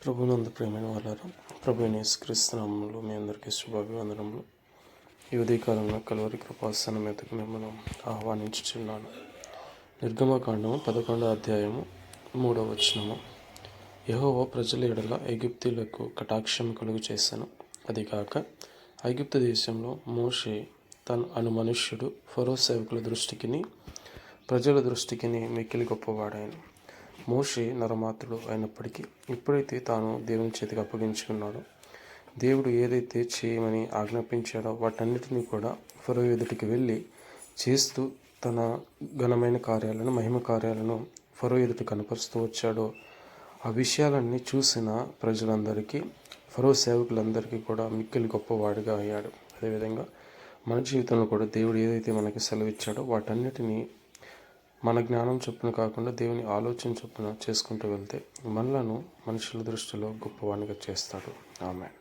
ప్రభునందు ప్రేమైన వాళ్ళారా, ప్రభువైన యేసుక్రీస్తు నామములో మీ అందరికీ శుభాభివందనములు. ఈ ఉదయకాలంలో కలువరి కృపాసనం మీదకు మిమ్మల్ని ఆహ్వానించుచున్నాను. నిర్గమకాండము 11వ అధ్యాయము 3వ వచనము. యెహోవా ప్రజల ఎడల ఐగుప్తీయులకు కటాక్షము కలుగు చేశాను. అది కాక ఐగుప్తు దేశంలో మోషే అను మనుష్యుడు ఫరో సేవకుల దృష్టికిని ప్రజల దృష్టికిని మిక్కిలి గొప్పవాడాయను. మోషే నరమాత్రుడు అయినప్పటికీ ఎప్పుడైతే తాను దేవుని చేతికి అప్పగించుకున్నాడో, దేవుడు ఏదైతే చేయమని ఆజ్ఞాపించాడో వాటన్నిటినీ కూడా ఫరో ఎదుటికి వెళ్ళి చేస్తూ తన ఘనమైన కార్యాలను, మహిమ కార్యాలను ఫరో ఎదుట కనపరుస్తూ వచ్చాడో, ఆ విషయాలన్నీ చూసిన ప్రజలందరికీ, ఫరో సేవకులందరికీ కూడా మిక్కిలి గొప్పవాడిగా అయ్యాడు. అదేవిధంగా మన జీవితంలో కూడా దేవుడు ఏదైతే మనకి సెలవిచ్చాడో వాటన్నిటినీ మన జ్ఞానం చొప్పున కాకుండా దేవుని ఆలోచన చొప్పున చేసుకుంటూ వెళ్తే మనలను మనుషుల దృష్టిలో గొప్పవాడిగా చేస్తాడు. ఆమేన్.